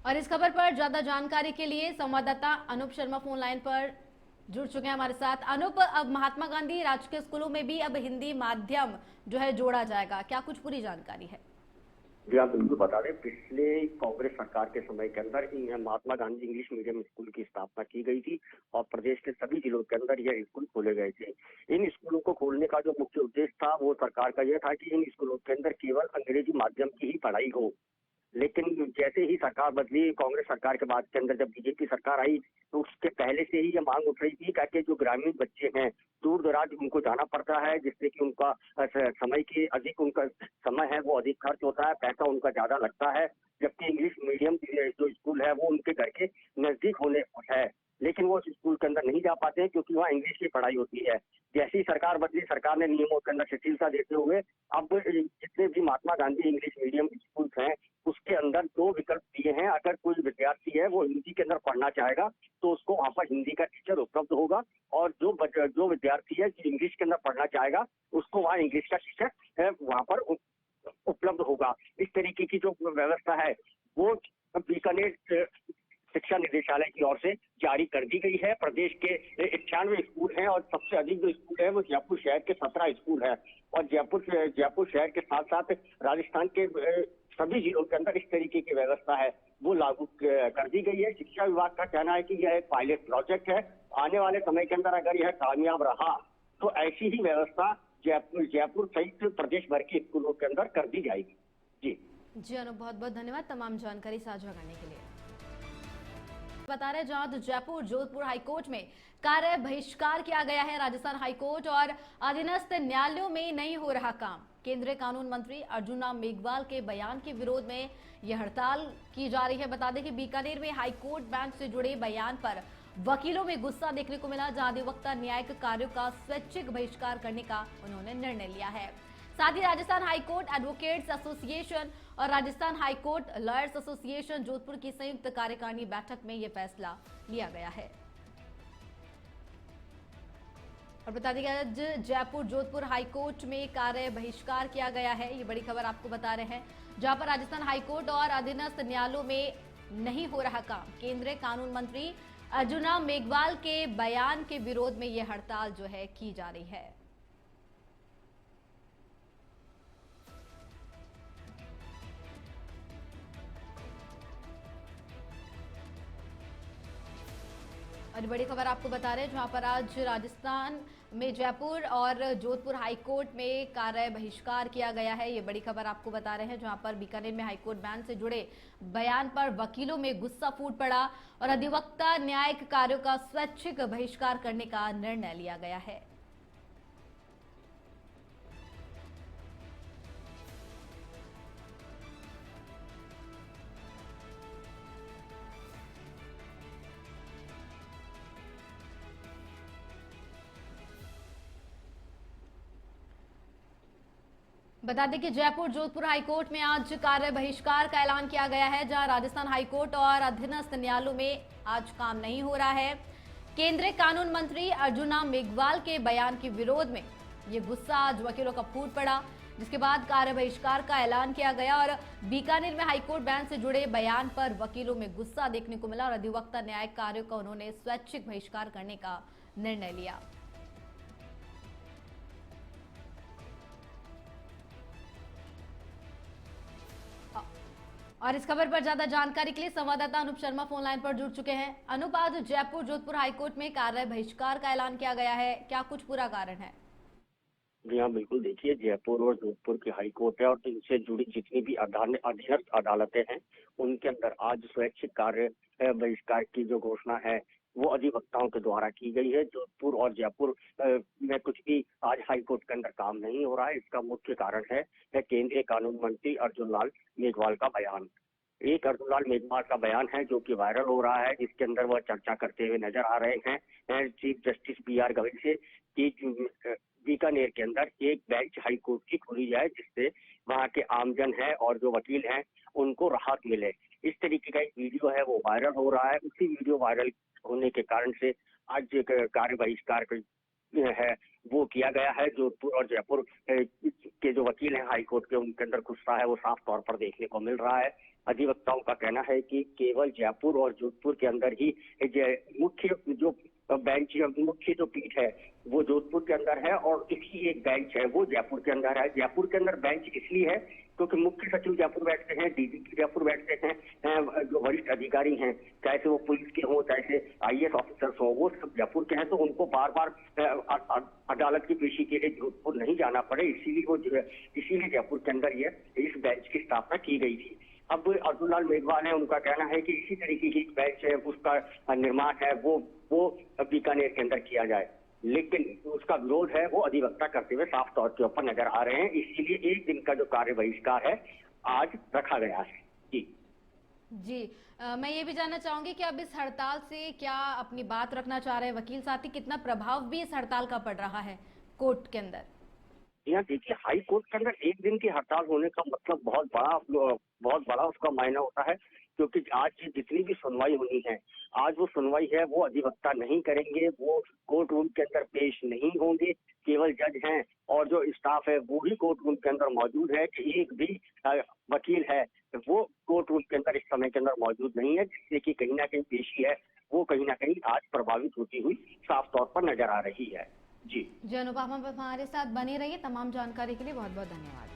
और इस खबर पर ज्यादा जानकारी के लिए संवाददाता अनूप शर्मा फोन लाइन पर जुड़ चुके हैं हमारे साथ। अनूप, अब महात्मा गांधी राजकीय स्कूलों में भी अब हिंदी माध्यम जो है जोड़ा जाएगा, क्या कुछ पूरी जानकारी है? जी आप बिल्कुल बता दें, पिछले कांग्रेस सरकार के समय के अंदर Mahatma Gandhi English medium school की स्थापना की गई थी और प्रदेश के सभी जिलों के अंदर यह स्कूल खोले गए थे। इन स्कूलों को खोलने का जो मुख्य उद्देश्य था वो सरकार का यह था कि इन स्कूलों के अंदर केवल अंग्रेजी माध्यम की ही पढ़ाई हो। लेकिन जैसे ही सरकार बदली, कांग्रेस सरकार के बाद के अंदर जब बीजेपी सरकार आई तो उसके पहले से ही ये मांग उठ रही थी कि जो ग्रामीण बच्चे हैं दूर दराज उनको जाना पड़ता है, जिससे कि उनका समय की अधिक उनका समय है वो अधिक खर्च होता है, पैसा उनका ज्यादा लगता है, जबकि इंग्लिश मीडियम जो स्कूल है वो उनके घर के नजदीक होने है, लेकिन वो स्कूल के अंदर नहीं जा पाते हैं क्योंकि वहाँ इंग्लिश की पढ़ाई होती है। जैसी सरकार बदली, सरकार ने नियमों के अंदर शिथिलता देते हुए अब जितने भी Mahatma Gandhi English medium school हैं उसके अंदर 2 विकल्प दिए हैं। अगर कोई विद्यार्थी है वो हिंदी के अंदर पढ़ना चाहेगा तो उसको वहाँ पर हिंदी का टीचर उपलब्ध होगा, और जो विद्यार्थी है जो इंग्लिश के अंदर पढ़ना चाहेगा उसको वहाँ इंग्लिश का टीचर वहाँ पर उपलब्ध होगा। इस तरीके की जो व्यवस्था है वो बीकानेर शिक्षा निदेशालय की ओर से जारी कर दी गई है। प्रदेश के 98 स्कूल हैं और सबसे अधिक जो स्कूल है वो जयपुर शहर के 17 स्कूल है, और जयपुर शहर के साथ साथ राजस्थान के सभी जिलों के अंदर इस तरीके की व्यवस्था है वो लागू कर दी गई है। शिक्षा विभाग का कहना है कि यह एक पायलट प्रोजेक्ट है, आने वाले समय के अंदर अगर यह कामयाब रहा तो ऐसी ही व्यवस्था जयपुर सहित प्रदेश भर के स्कूलों के अंदर कर दी जाएगी। जी अनु, बहुत बहुत धन्यवाद तमाम जानकारी साझा करने के लिए। बता रहे जहां तो जयपुर जोधपुर हाईकोर्ट में कार्य बहिष्कार किया गया है। राजस्थान हाईकोर्ट और अधीनस्थ न्यायालयों में नहीं हो रहा काम। केंद्रीय कानून मंत्री अर्जुन राम मेघवाल के बयान के विरोध में यह हड़ताल की जा रही है। बता दें कि बीकानेर में हाईकोर्ट बेंच से जुड़े बयान पर वकीलों में गुस्सा देखने को मिला, जहां अधिवक्ता न्यायिक कार्यों का स्वैच्छिक बहिष्कार करने का उन्होंने निर्णय लिया है। साथ ही राजस्थान हाईकोर्ट एडवोकेट्स एसोसिएशन और Rajasthan high court lawyers association Jodhpur की संयुक्त कार्यकारिणी बैठक में यह फैसला लिया गया है। और बता दें कि आज जयपुर जोधपुर हाईकोर्ट में कार्य बहिष्कार किया गया है, ये बड़ी खबर आपको बता रहे हैं, जहां पर राजस्थान हाईकोर्ट और अधीनस्थ न्यायालयों में नहीं हो रहा काम। केंद्रीय कानून मंत्री अर्जुना मेघवाल के बयान के विरोध में ये हड़ताल जो है की जा रही है। और बड़ी खबर आपको बता रहे हैं, जहां पर आज राजस्थान में जयपुर और जोधपुर हाईकोर्ट में कार्य बहिष्कार किया गया है। ये बड़ी खबर आपको बता रहे हैं, जहां पर बीकानेर में हाईकोर्ट बैन से जुड़े बयान पर वकीलों में गुस्सा फूट पड़ा और अधिवक्ता न्यायिक कार्यों का स्वैच्छिक बहिष्कार करने का निर्णय लिया गया है। बता दें कि जयपुर जोधपुर हाईकोर्ट में आज कार्य बहिष्कार का ऐलान किया गया है, जहां राजस्थान हाईकोर्ट और अधीनस्थ न्यायालयों में आज काम नहीं हो रहा है। केंद्रीय कानून मंत्री अर्जुना मेघवाल के बयान के विरोध में ये गुस्सा आज वकीलों का फूट पड़ा, जिसके बाद कार्य बहिष्कार का ऐलान किया गया और बीकानेर में हाईकोर्ट बैन से जुड़े बयान पर वकीलों में गुस्सा देखने को मिला और अधिवक्ता न्यायिक कार्यों का उन्होंने स्वैच्छिक बहिष्कार करने का निर्णय लिया। और इस खबर पर ज्यादा जानकारी के लिए संवाददाता अनूप शर्मा फोन लाइन पर जुड़ चुके हैं। अनूप, आज जयपुर जोधपुर हाईकोर्ट में कार्य बहिष्कार का ऐलान किया गया है, क्या कुछ पूरा कारण है? जी हाँ, बिल्कुल। देखिए, जयपुर और जोधपुर की हाईकोर्ट है और इनसे जुड़ी जितनी भी अधीनस्थ अदालतें हैं, उनके अंदर आज स्वैच्छिक कार्य बहिष्कार की जो घोषणा है वो अधिवक्ताओं के द्वारा की गई है। जोधपुर और जयपुर में कुछ भी आज हाईकोर्ट के अंदर काम नहीं हो रहा है। इसका मुख्य कारण है केंद्रीय कानून मंत्री अर्जुन लाल मेघवाल का बयान। एक अर्जुन लाल मेघवाल का बयान है जो कि वायरल हो रहा है, जिसके अंदर वह चर्चा करते हुए नजर आ रहे हैं चीफ जस्टिस BR गवई से कि बीकानेर के अंदर एक बेंच हाईकोर्ट की खोली जाए, जिससे वहाँ के आमजन है और जो वकील हैं उनको राहत मिले। इस तरीके का एक वीडियो है वो वायरल हो रहा है। उसी वीडियो वायरल होने के कारण से आज कार्य बहिष्कार है वो किया गया है। जोधपुर और जयपुर के जो वकील हैं हाईकोर्ट के, उनके अंदर गुस्सा है वो साफ तौर पर देखने को मिल रहा है। अधिवक्ताओं का कहना है कि केवल जयपुर और जोधपुर के अंदर ही मुख्य जो बेंच मुख्य जो पीठ है वो जोधपुर के अंदर है और इसी एक बेंच है वो जयपुर के अंदर है। जयपुर के अंदर बेंच इसलिए है क्योंकि मुख्य सचिव जयपुर बैठते हैं, DGP जयपुर बैठते हैं, जो वरिष्ठ अधिकारी हैं, चाहे से वो पुलिस के हों चाहे से IAS ऑफिसर्स हों, वो सब जयपुर के हैं, तो उनको बार बार अदालत की पेशी के लिए जोधपुर नहीं जाना पड़े, इसीलिए जयपुर के अंदर ये इस बेंच की स्थापना की गई थी। अब अर्जुन लाल मेघवाल है, उनका कहना है कि इसी तरीके की बेंच है उसका निर्माण है वो बीकानेर के अंदर किया जाए, लेकिन उसका विरोध है वो अधिवक्ता करते हुए साफ तौर के ऊपर नजर आ रहे हैं। इसीलिए एक दिन का जो कार्य बहिष्कार है आज रखा गया है। जी मैं ये भी जानना चाहूंगी कि अब इस हड़ताल से क्या अपनी बात रखना चाह रहे हैं वकील साथी, कितना प्रभाव भी इस हड़ताल का पड़ रहा है कोर्ट के अंदर? यहाँ देखिए, हाई कोर्ट के अंदर एक दिन की हड़ताल होने का मतलब बहुत बड़ा उसका मायना होता है, क्योंकि आज जितनी भी सुनवाई होनी है, आज वो सुनवाई है वो अधिवक्ता नहीं करेंगे, वो कोर्ट रूम के अंदर पेश नहीं होंगे, केवल जज हैं और जो स्टाफ है वो ही कोर्ट रूम के अंदर मौजूद है। कि एक भी वकील है वो कोर्ट रूम के अंदर इस समय के अंदर मौजूद नहीं है, जिससे कि कहीं ना कहीं पेशी है वो कहीं ना कहीं आज प्रभावित होती हुई साफ तौर पर नजर आ रही है। जी अनुपमा, हमारे साथ बने रहिए। तमाम जानकारी के लिए बहुत बहुत धन्यवाद।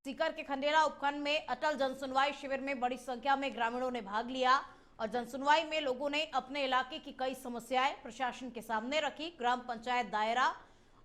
सीकर के खंडेरा उपखंड में अटल जनसुनवाई शिविर में बड़ी संख्या में ग्रामीणों ने भाग लिया और जनसुनवाई में लोगों ने अपने इलाके की कई समस्याएं प्रशासन के सामने रखी। ग्राम पंचायत दायरा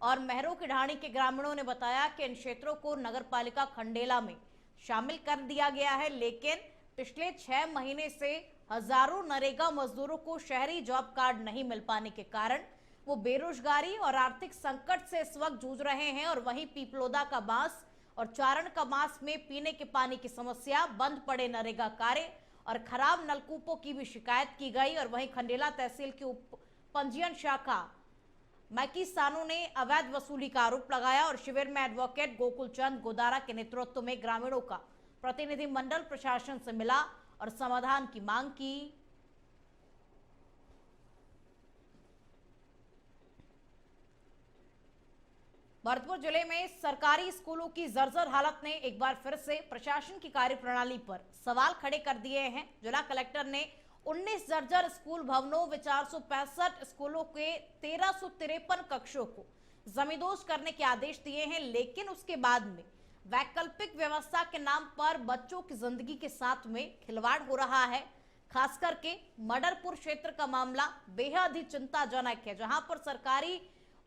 और महरों की ढाणी के ग्रामीणों ने बताया कि इन क्षेत्रों को नगरपालिका खंडेला में शामिल कर दिया गया है, लेकिन पिछले 6 महीने से हजारों नरेगा मजदूरों को शहरी जॉब कार्ड नहीं मिल पाने के कारण वो बेरोजगारी और आर्थिक संकट से इस वक्त जूझ रहे हैं। और वहीं पीपलोदा का बांस और चारण का मास में पीने के पानी की समस्या, बंद पड़े नरेगा कार्य और खराब नलकूपों की भी शिकायत की गई। और वहीं खंडेला तहसील की उप पंजीयन शाखा मैकी सानू ने अवैध वसूली का आरोप लगाया और शिविर में एडवोकेट गोकुल चंद गोदारा के नेतृत्व में ग्रामीणों का प्रतिनिधि मंडल प्रशासन से मिला और समाधान की मांग की। भरतपुर जिले में सरकारी स्कूलों की जर्जर हालत ने एक बार फिर से प्रशासन की कार्यप्रणाली पर सवाल खड़े कर दिए हैं। जिला कलेक्टर ने 19 जर्जर स्कूल भवनों व 465 स्कूलों के 1353 कक्षों को जमींदोज करने के आदेश दिए हैं, लेकिन उसके बाद में वैकल्पिक व्यवस्था के नाम पर बच्चों की जिंदगी के साथ में खिलवाड़ हो रहा है। खास करके मडरपुर क्षेत्र का मामला बेहद ही चिंताजनक है, जहां पर सरकारी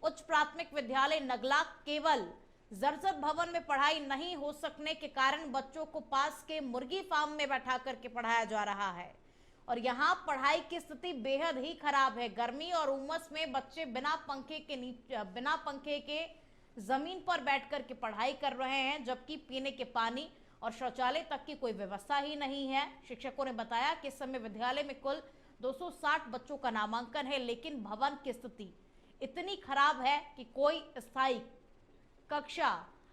उच्च प्राथमिक विद्यालय नगला केवल जर्जर भवन में पढ़ाई नहीं हो सकने के कारण बच्चों को पास के मुर्गी फार्म में बैठा करके पढ़ाया जा रहा है और यहाँ पढ़ाई की स्थिति बेहद ही खराब है। गर्मी और उमस में बच्चे बिना पंखे के जमीन पर बैठकर के पढ़ाई कर रहे हैं, जबकि पीने के पानी और शौचालय तक की कोई व्यवस्था ही नहीं है। शिक्षकों ने बताया कि इस समय विद्यालय में कुल 260 बच्चों का नामांकन है, लेकिन भवन की स्थिति इतनी खराब है कि कोई स्थायी कक्षा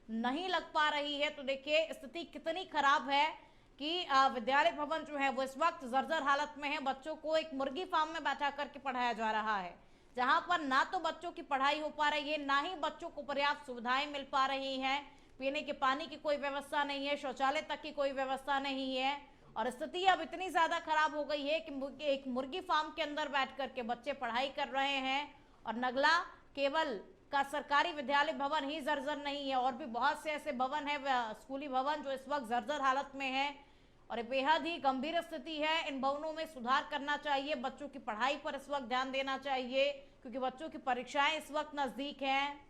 नहीं लग पा रही है। तो देखिए स्थिति कितनी खराब है कि विद्यालय भवन जो है वो इस वक्त जर्जर हालत में है। बच्चों को एक मुर्गी फार्म में बैठा करके पढ़ाया जा रहा है, जहां पर ना तो बच्चों की पढ़ाई हो पा रही है, ना ही बच्चों को पर्याप्त सुविधाएं मिल पा रही हैं। पीने के पानी की कोई व्यवस्था नहीं है, शौचालय तक की कोई व्यवस्था नहीं है और स्थिति अब इतनी ज्यादा खराब हो गई है कि एक मुर्गी फार्म के अंदर बैठ करके बच्चे पढ़ाई कर रहे हैं। और नगला केवल का सरकारी विद्यालय भवन ही जर्जर नहीं है, और भी बहुत से ऐसे भवन है, स्कूली भवन, जो इस वक्त जर्जर हालत में है और बेहद ही गंभीर स्थिति है। इन भवनों में सुधार करना चाहिए, बच्चों की पढ़ाई पर इस वक्त ध्यान देना चाहिए, क्योंकि बच्चों की परीक्षाएं इस वक्त नजदीक हैं।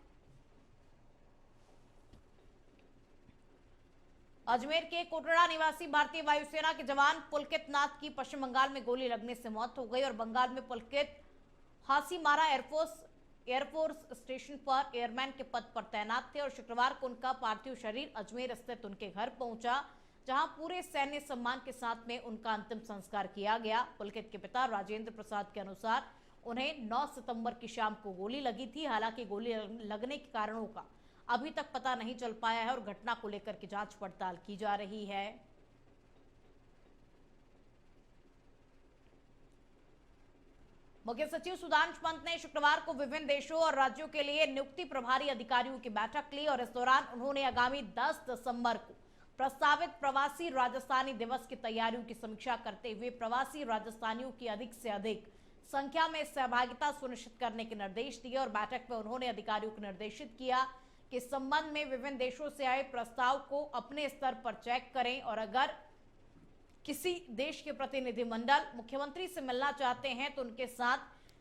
अजमेर के कोटड़ा निवासी भारतीय वायुसेना के जवान पुलकित नाथ की पश्चिम बंगाल में गोली लगने से मौत हो गई और बंगाल में पुलकित हासीमारा एयरफोर्स स्टेशन पर एयरमैन के पद पर तैनात थे और शुक्रवार को उनका पार्थिव शरीर अजमेर स्थित उनके घर पहुंचा, जहां पूरे सैन्य सम्मान के साथ में उनका अंतिम संस्कार किया गया। पुलकित के पिता राजेंद्र प्रसाद के अनुसार उन्हें 9 सितंबर की शाम को गोली लगी थी। हालांकि गोली लगने के कारणों का अभी तक पता नहीं चल पाया है और घटना को लेकर के जांच पड़ताल की जा रही है। मुख्य सचिव सुधांशु पंत ने शुक्रवार को विभिन्न देशों और राज्यों के लिए नियुक्ति प्रभारी अधिकारियों की बैठक ली और इस दौरान उन्होंने आगामी 10 दिसंबर को प्रस्तावित प्रवासी राजस्थानी दिवस की तैयारियों की समीक्षा करते हुए प्रवासी राजस्थानियों की अधिक से अधिक संख्या में सहभागिता सुनिश्चित करने के निर्देश दिए और बैठक में उन्होंने अधिकारियों को निर्देशित किया कि इस संबंध में विभिन्न देशों से आए प्रस्ताव को अपने स्तर पर चेक करें और अगर किसी देश के प्रतिनिधिमंडल मुख्यमंत्री से मिलना चाहते हैं तो उनके साथ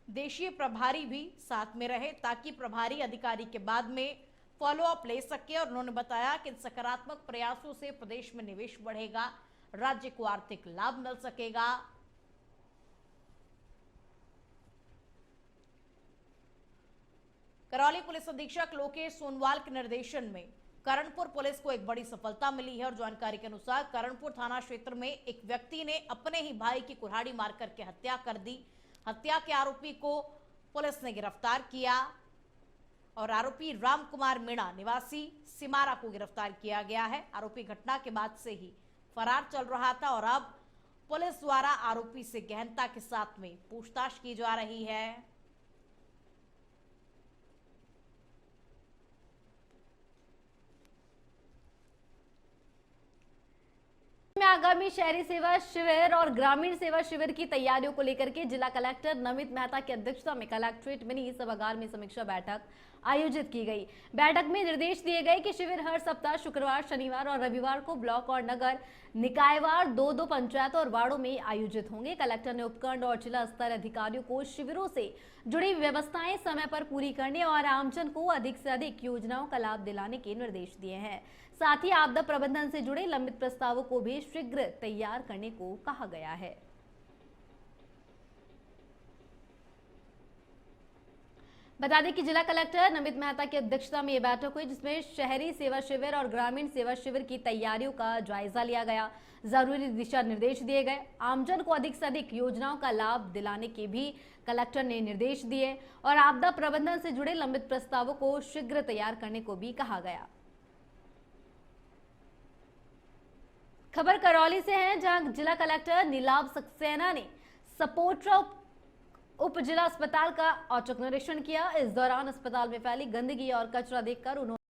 देशीय प्रभारी भी साथ में रहे, ताकि प्रभारी अधिकारी के बाद में फॉलोअप ले सके। और उन्होंने बताया कि इन सकारात्मक प्रयासों से प्रदेश में निवेश बढ़ेगा, राज्य को आर्थिक लाभ मिल सकेगा। करौली पुलिस अधीक्षक लोकेश सोनवाल के निर्देशन में करणपुर पुलिस को एक बड़ी सफलता मिली है और जानकारी के अनुसार करणपुर थाना क्षेत्र में एक व्यक्ति ने अपने ही भाई की कुल्हाड़ी मार करके हत्या कर दी। हत्या के आरोपी को पुलिस ने गिरफ्तार किया और आरोपी राम कुमार मीणा निवासी सिमारा को गिरफ्तार किया गया है। आरोपी घटना के बाद से ही फरार चल रहा था और अब पुलिस द्वारा आरोपी से गहनता के साथ में पूछताछ की जा रही है। में आगामी शहरी सेवा शिविर और ग्रामीण सेवा शिविर की तैयारियों को लेकर के जिला कलेक्टर नमित मेहता की अध्यक्षता में कलेक्ट्रेट मिनी सभागार में समीक्षा बैठक आयोजित की गई। बैठक में निर्देश दिए गए कि शिविर हर सप्ताह शुक्रवार, शनिवार और रविवार को ब्लॉक और नगर निकायवार 2-2 पंचायत और वार्डों में आयोजित होंगे। कलेक्टर ने उपखंड और जिला स्तर अधिकारियों को शिविरों से जुड़ी व्यवस्थाएं समय पर पूरी करने और आमजन को अधिक से अधिक योजनाओं का लाभ दिलाने के निर्देश दिए हैं। साथ ही आपदा प्रबंधन से जुड़े लंबित प्रस्तावों को भी शीघ्र तैयार करने को कहा गया है। बता दें कि जिला कलेक्टर नमित मेहता की अध्यक्षता में यह बैठक हुई, जिसमें शहरी सेवा शिविर और ग्रामीण सेवा शिविर की तैयारियों का जायजा लिया गया, जरूरी दिशा निर्देश दिए गए, आमजन को अधिक से अधिक योजनाओं का लाभ दिलाने के भी कलेक्टर ने निर्देश दिए और आपदा प्रबंधन से जुड़े लंबित प्रस्तावों को शीघ्र तैयार करने को भी कहा गया। खबर करौली से है, जहां जिला कलेक्टर नीलाभ सक्सेना ने सपोर्टर उप जिला अस्पताल का औचक निरीक्षण किया। इस दौरान अस्पताल में फैली गंदगी और कचरा देखकर उन्होंने